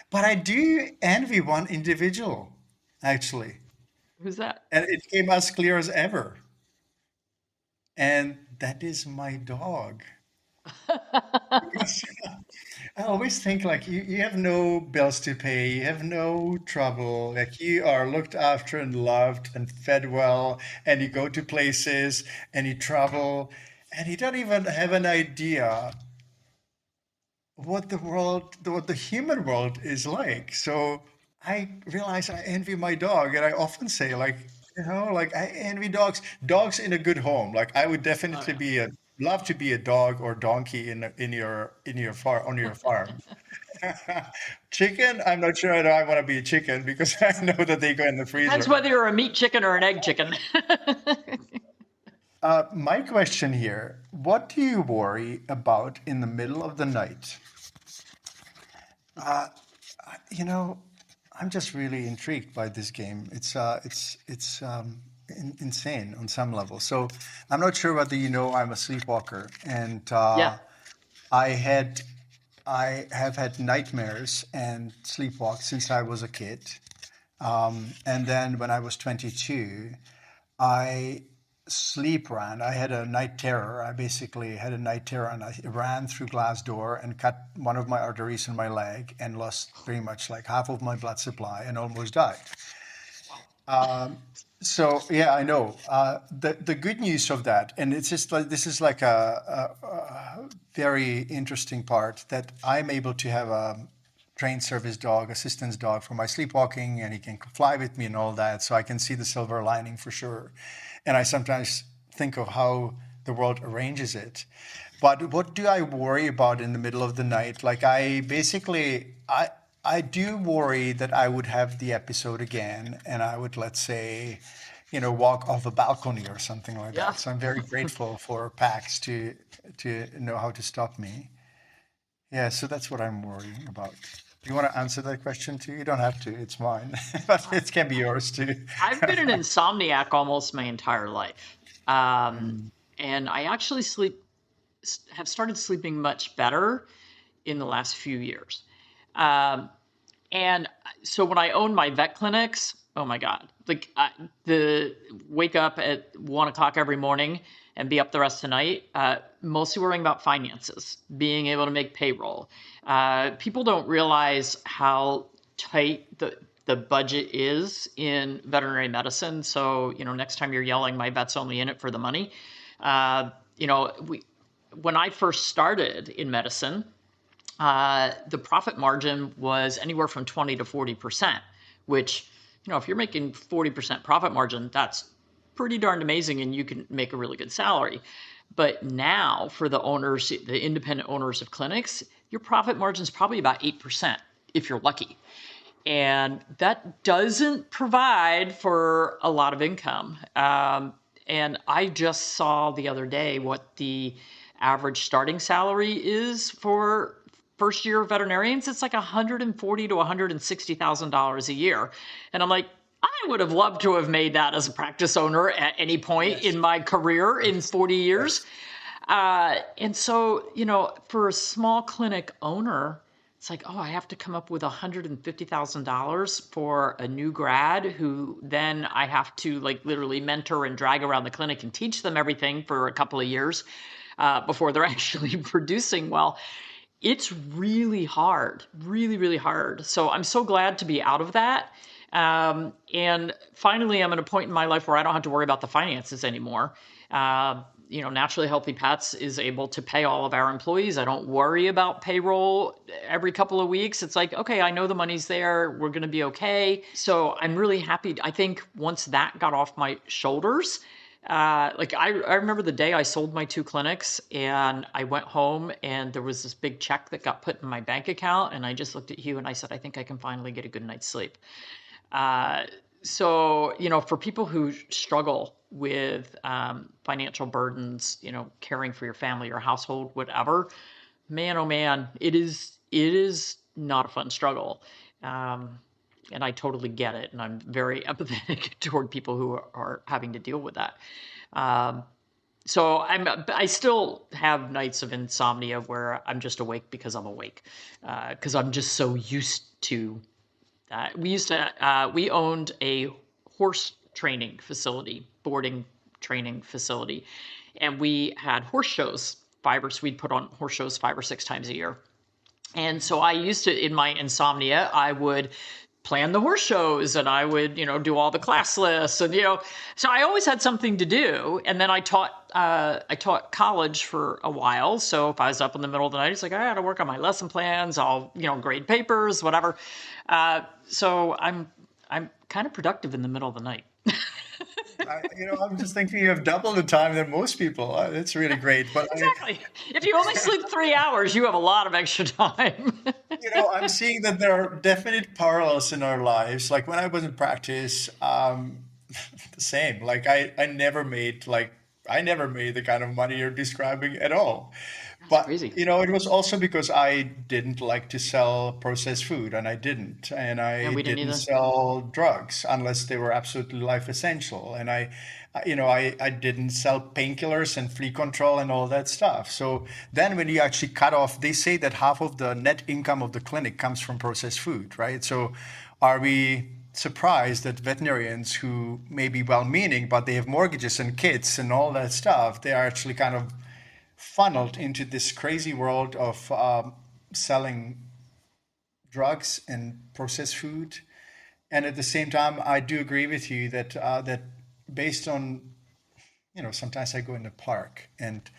Speaker 2: But I do envy one individual, actually.
Speaker 1: Who's that?
Speaker 2: And it came as clear as ever. And that is my dog. Because I always think like you have no bills to pay, you have no trouble, like you are looked after and loved and fed well, and you go to places and you travel, and you don't even have an idea what the human world is like. So I realize I envy my dog, and I often say like, like I envy dogs in a good home. Like I would
Speaker 1: Oh
Speaker 2: definitely
Speaker 1: yeah.
Speaker 2: be a love to be a dog or donkey in your farm on your farm. Chicken, I'm not sure I want to be a chicken because I know that they go in the
Speaker 1: Depends
Speaker 2: freezer.
Speaker 1: whether you're a meat chicken or an egg chicken.
Speaker 2: My question here, what do you worry about in the middle of the night? You know, I'm just really intrigued by this game. It's insane on some level. So I'm not sure whether you know I'm a sleepwalker, and
Speaker 1: Yeah.
Speaker 2: I had I have had nightmares and sleepwalks since I was a kid. And then when I was 22, I sleep ran. I had a night terror. I basically had a night terror and I ran through glass door and cut one of my arteries in my leg and lost pretty much like half of my blood supply and almost died. So yeah, I know. The good news of that, and it's just like this is like a very interesting part that I'm able to have a trained service dog, assistance dog for my sleepwalking, and he can fly with me and all that. So I can see the silver lining for sure. And I sometimes think of how the world arranges it. But what do I worry about in the middle of the night? Like I do worry that I would have the episode again and I would, let's say, walk off a balcony or something like
Speaker 1: Yeah.
Speaker 2: that. So I'm very grateful for PAX to know how to stop me. Yeah, so that's what I'm worrying about. Do you want to answer that question too? You don't have to, it's mine. But it can be yours too.
Speaker 1: I've been an insomniac almost my entire life. Um, and I actually have started sleeping much better in the last few years. Um, and so when I owned my vet clinics, oh my God, like the wake up at 1 o'clock every morning and be up the rest of the night, mostly worrying about finances, being able to make payroll. People don't realize how tight the budget is in veterinary medicine. So, next time you're yelling, my vet's only in it for the money. Uh, when I first started in medicine, the profit margin was anywhere from 20 to 40%, which, if you're making 40% profit margin, that's pretty darn amazing and you can make a really good salary. But now for the owners, the independent owners of clinics, your profit margin is probably about 8% if you're lucky. And that doesn't provide for a lot of income. And I just saw the other day what the average starting salary is for first year veterinarians. It's like $140,000 to $160,000 a year. And I'm like, I would have loved to have made that as a practice owner at any point
Speaker 2: Yes.
Speaker 1: in my career in 40 years.
Speaker 2: Yes.
Speaker 1: And so, for a small clinic owner, it's like, oh, I have to come up with $150,000 for a new grad who then I have to like literally mentor and drag around the clinic and teach them everything for a couple of years before they're actually producing well. It's really hard, really, really hard. So I'm so glad to be out of that. And finally, I'm at a point in my life where I don't have to worry about the finances anymore. Naturally Healthy Pets is able to pay all of our employees. I don't worry about payroll every couple of weeks. It's like, okay, I know the money's there. We're going to be okay. So I'm really happy. I think once that got off my shoulders, I remember the day I sold my 2 clinics and I went home and there was this big check that got put in my bank account. And I just looked at Hugh and I said, I think I can finally get a good night's sleep. Uh, so, for people who struggle with financial burdens, caring for your family or household, whatever, man, oh man, it is not a fun struggle. Um, and I totally get it. And I'm very empathetic toward people who are having to deal with that. Um, so I still have nights of insomnia where I'm just awake because I'm awake, because I'm just so used to we owned a horse training facility, boarding training facility, and we had horse shows. We'd put on horse shows 5 or 6 times a year. And so I used to, in my insomnia, I would plan the horse shows and I would, do all the class lists and, so I always had something to do. And then I taught college for a while. So if I was up in the middle of the night, it's like, I got to work on my lesson plans. I'll, grade papers, whatever. So I'm kind of productive in the middle of the night.
Speaker 2: I'm just thinking you have double the time than most people. It's really great. But
Speaker 1: Exactly. If you only sleep 3 hours, you have a lot of extra time.
Speaker 2: I'm seeing that there are definite parallels in our lives. Like when I was in practice, the same. Like I never made like I never made the kind of money you're describing at all.
Speaker 1: That's
Speaker 2: But
Speaker 1: crazy.
Speaker 2: it was also because I didn't like to sell processed food, and
Speaker 1: Yeah,
Speaker 2: I
Speaker 1: we didn't
Speaker 2: didn't
Speaker 1: either.
Speaker 2: sell drugs unless they were absolutely life essential. And I didn't sell painkillers and flea control and all that stuff. So then when you actually cut off, they say that half of the net income of the clinic comes from processed food, right? So are we surprised that veterinarians who may be well-meaning, but they have mortgages and kids and all that stuff, they are actually kind of funneled into this crazy world of selling drugs and processed food. And at the same time, I do agree with you that based on sometimes I go in the park and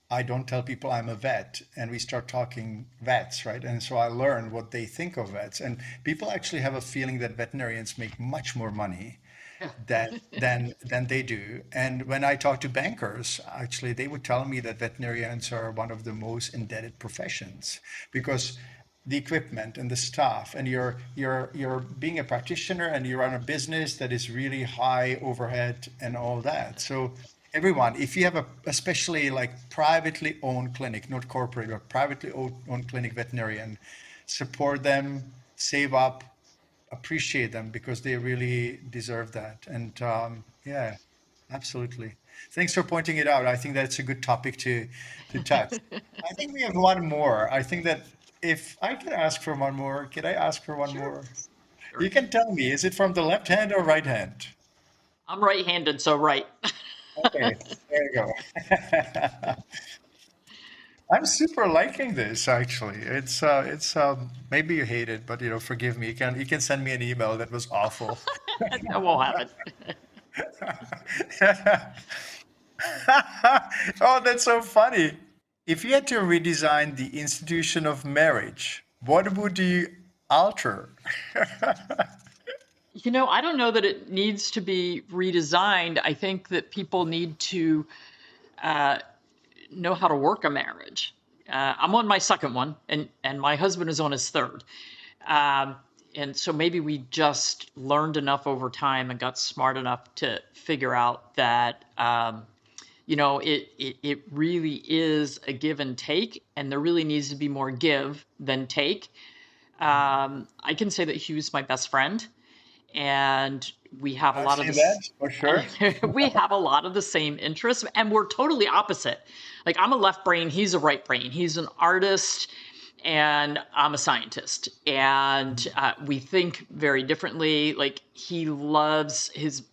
Speaker 2: I don't tell people I'm a vet, and we start talking vets, right? And so I learn what they think of vets, and people actually have a feeling that veterinarians make much more money
Speaker 1: Yeah.
Speaker 2: than they do. And when I talk to bankers, actually, they would tell me that veterinarians are one of the most indebted professions because the equipment and the staff, and you're being a practitioner and you run a business that is really high overhead and all that. So everyone, if you have especially like privately owned clinic, not corporate, but privately owned clinic veterinarian, support them, save up, appreciate them because they really deserve that. And yeah, absolutely. Thanks for pointing it out. I think that's a good topic to touch. I think we have one more. I think that if I can ask for one more, can I ask for one
Speaker 1: Sure.
Speaker 2: more?
Speaker 1: Sure.
Speaker 2: You can tell me, is it from the left hand or right hand?
Speaker 1: I'm right-handed, so right.
Speaker 2: Okay, there you go. I'm super liking this actually. It's maybe you hate it, but forgive me. You can send me an email that was awful.
Speaker 1: That won't happen.
Speaker 2: Oh, that's so funny. If you had to redesign the institution of marriage, what would you alter?
Speaker 1: I don't know that it needs to be redesigned. I think that people need to know how to work a marriage. I'm on my second one, and my husband is on his third. Um, and so maybe we just learned enough over time and got smart enough to figure out that it really is a give and take, and there really needs to be more give than take. I can say that Hugh's my best friend, and we have a
Speaker 2: I've
Speaker 1: lot of
Speaker 2: seen that
Speaker 1: this.
Speaker 2: for sure.
Speaker 1: We have a lot of the same interests, and we're totally opposite. Like, I'm a left brain, he's a right brain. He's an artist, and I'm a scientist, and we think very differently. Like, he loves his,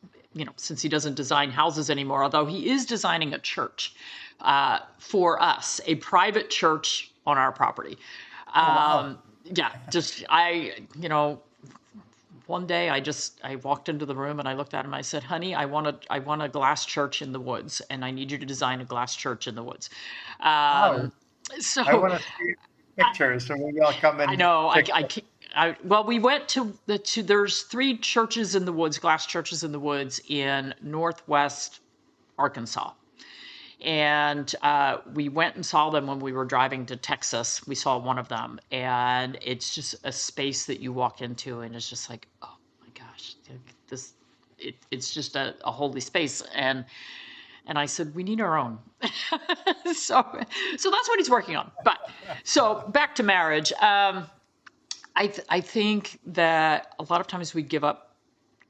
Speaker 1: since he doesn't design houses anymore, although he is designing a church for us, a private church on our property.
Speaker 2: Oh wow.
Speaker 1: Yeah, just one day I walked into the room and I looked at him. I said, "Honey, I want a glass church in the woods, and I need you to design a glass church in the woods."
Speaker 2: Wow.
Speaker 1: Um,
Speaker 2: I
Speaker 1: so
Speaker 2: want to see pictures, so maybe I'll come
Speaker 1: I
Speaker 2: and
Speaker 1: know
Speaker 2: check.
Speaker 1: well, we went there's three churches in the woods, glass churches in the woods in northwest Arkansas. And we went and saw them when we were driving to Texas. We saw one of them, and it's just a space that you walk into, and it's just like, oh my gosh, this, it's just a holy space. And I said, we need our own. So that's what he's working on. But so back to marriage. I think that a lot of times we give up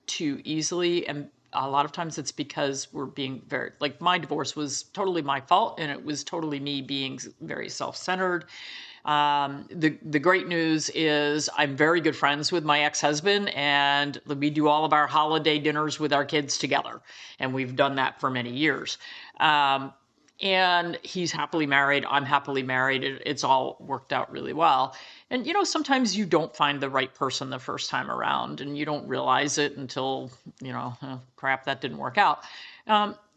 Speaker 1: too easily, and a lot of times it's because we're being very, like, my divorce was totally my fault, and it was totally me being very self-centered. The great news is I'm very good friends with my ex-husband, and we do all of our holiday dinners with our kids together, and we've done that for many years. And he's happily married. I'm happily married. It's all worked out really well. And sometimes you don't find the right person the first time around, and you don't realize it until oh, crap, that didn't work out.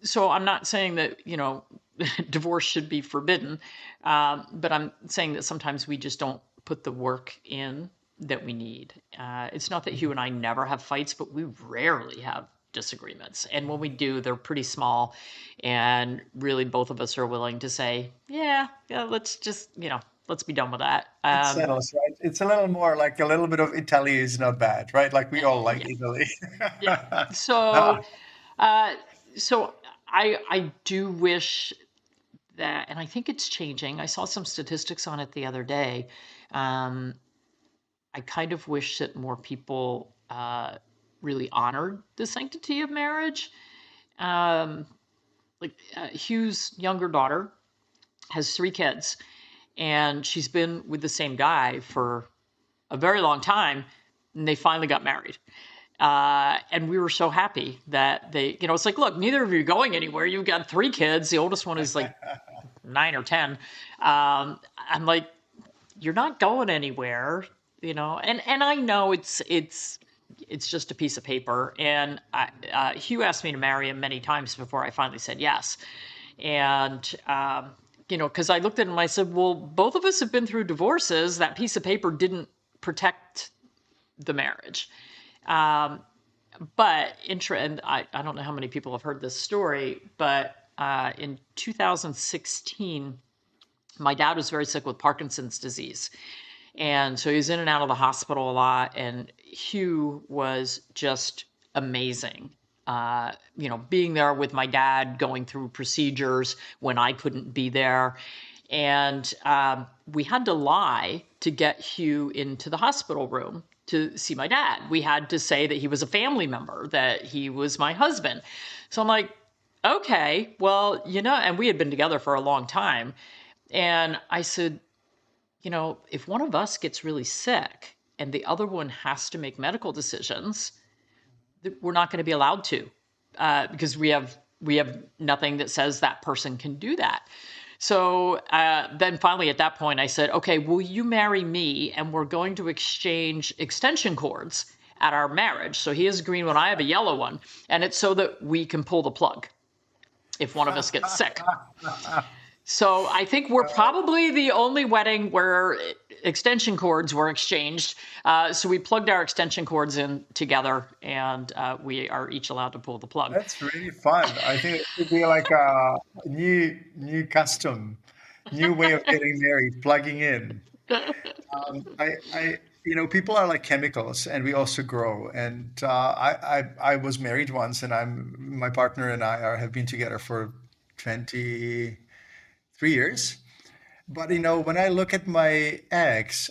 Speaker 1: So I'm not saying that divorce should be forbidden, but I'm saying that sometimes we just don't put the work in that we need. It's not that Hugh and I never have fights, but we rarely have disagreements. And when we do, they're pretty small. And really, both of us are willing to say, yeah, let's just, let's be done with that.
Speaker 2: It settles, right? It's a little more like a little bit of Italy is not bad, right? Like we all like
Speaker 1: Yeah,
Speaker 2: Italy.
Speaker 1: yeah.
Speaker 2: Ah,
Speaker 1: So, uh, so I do wish that, and I think it's changing. I saw some statistics on it the other day. Um, I kind of wish that more people really honored the sanctity of marriage. Um, Hugh's younger daughter has 3 kids, and she's been with the same guy for a very long time, and they finally got married. And we were so happy that they, it's like, look, neither of you are going anywhere. You've got 3 kids. The oldest one is like 9 or 10. I'm like, you're not going anywhere, and I know it's just a piece of paper. And Hugh asked me to marry him many times before I finally said yes. And, because I looked at him and I said, well, both of us have been through divorces. That piece of paper didn't protect the marriage. But and I don't know how many people have heard this story, but in 2016, my dad was very sick with Parkinson's disease. And so he was in and out of the hospital a lot. And Hugh was just amazing. Being there with my dad, going through procedures when I couldn't be there. And we had to lie to get Hugh into the hospital room to see my dad. We had to say that he was a family member, that he was my husband. So I'm like, okay, well, and we had been together for a long time. And I said, if one of us gets really sick and the other one has to make medical decisions, we're not going to be allowed to, because we have nothing that says that person can do that. So then finally at that point I said, okay, will you marry me? And we're going to exchange extension cords at our marriage. So he has a green one, I have a yellow one. And it's so that we can pull the plug if one of us gets sick. So I think we're probably the only wedding where extension cords were exchanged. So we plugged our extension cords in together, and we are each allowed to pull the plug.
Speaker 2: That's really fun. I think it should be like a new custom, new way of getting married, plugging in. People are like chemicals, and we also grow. And I was married once, and my partner and have been together for 23 years. But when I look at my ex,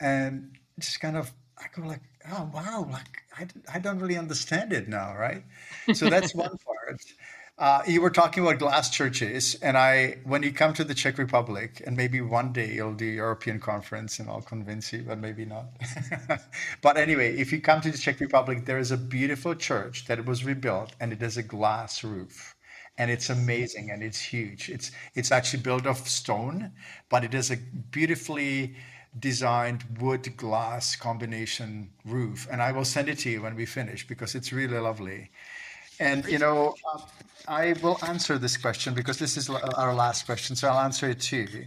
Speaker 2: and just kind of, I go like, oh wow, like I don't really understand it now, right? So that's one part. You were talking about glass churches, and when you come to the Czech Republic, and maybe one day you'll do European conference, and I'll convince you, but maybe not. But anyway, if you come to the Czech Republic, there is a beautiful church that was rebuilt, and it has a glass roof, and it's amazing, and it's huge. It's actually built of stone, but it is a beautifully designed wood glass combination roof, and I will send it to you when we finish because it's really lovely. And I will answer this question because this is our last question, so I'll answer it too.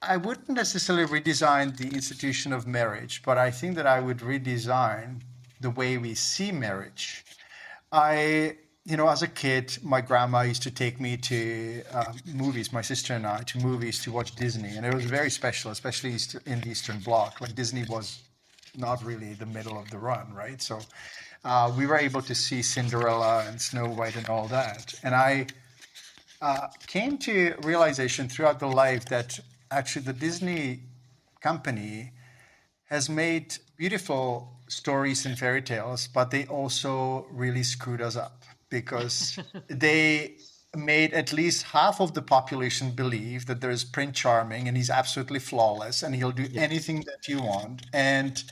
Speaker 2: I wouldn't necessarily redesign the institution of marriage, but I think that I would redesign the way we see marriage. As a kid, my grandma used to take me to movies, my sister and I, to movies to watch Disney. And it was very special, especially in the Eastern Bloc. Like Disney was not really the middle of the run, right? So we were able to see Cinderella and Snow White and all that. And I came to realization throughout the life that actually the Disney company has made beautiful stories and fairy tales, but they also really screwed us up because they made at least half of the population believe that there's Prince Charming and he's absolutely flawless and he'll do anything that you want. And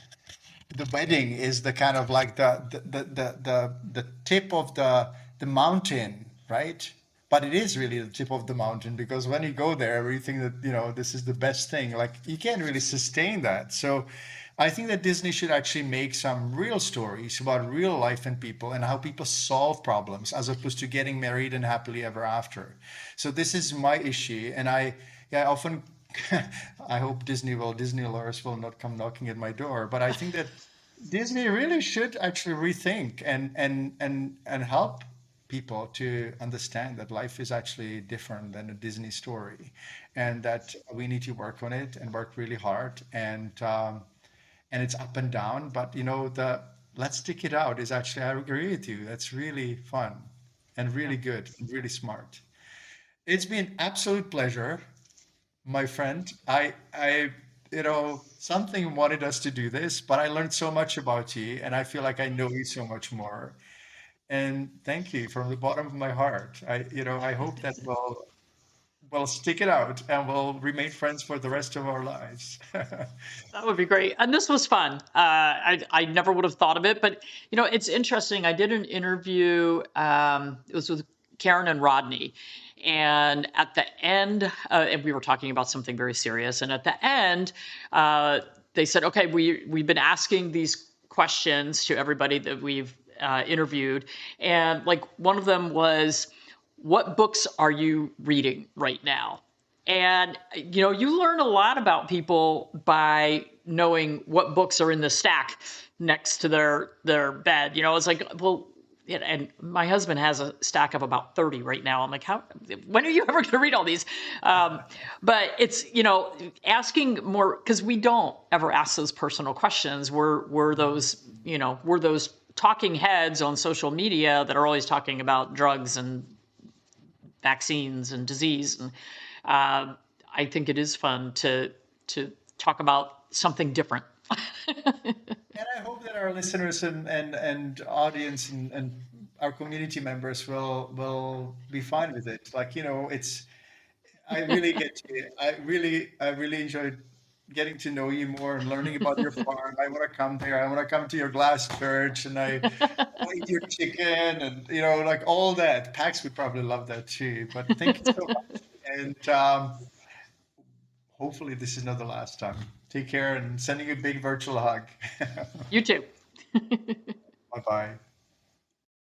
Speaker 2: the wedding is the kind of like the tip of the mountain, right? But it is really the tip of the mountain because when you go there, you think that this is the best thing. Like you can't really sustain that. So I think that Disney should actually make some real stories about real life and people and how people solve problems as opposed to getting married and happily ever after. So this is my issue, and I often I hope Disney lawyers will not come knocking at my door, but I think that Disney really should actually rethink and help people to understand that life is actually different than a Disney story, and that we need to work on it and work really hard, and it's up and down. But the let's stick it out is actually, I agree with you. That's really fun. and
Speaker 1: Yeah.
Speaker 2: really good and really smart. It's been absolute pleasure, my friend. Something wanted us to do this, but I learned so much about you, and I feel like I know you so much more. And thank you from the bottom of my heart. I hope that we'll stick it out and we'll remain friends for the rest of our lives.
Speaker 1: That would be great. And this was fun. I never would have thought of it, but it's interesting. I did an interview. It was with Karen and Rodney, and at the end, and we were talking about something very serious. And at the end, they said, "Okay, we've been asking these questions to everybody that we've interviewed, and like one of them was, what books are you reading right now?" And you learn a lot about people by knowing what books are in the stack next to their bed. It's like, well, and my husband has a stack of about 30 right now. I'm like, how? When are you ever going to read all these? But it's asking more, because we don't ever ask those personal questions. We're those talking heads on social media that are always talking about drugs and vaccines and disease. And I think it is fun to talk about something different.
Speaker 2: And I hope that our listeners and audience and our community members will be fine with it. Like, it's I really get to I really enjoyed getting to know you more and learning about your farm. I want to come there. I want to come to your glass church, and I eat your chicken, and like all that. Pax would probably love that too. But thank you so much, and hopefully this is not the last time. Take care, and sending you a big virtual hug.
Speaker 1: You too.
Speaker 2: Bye bye.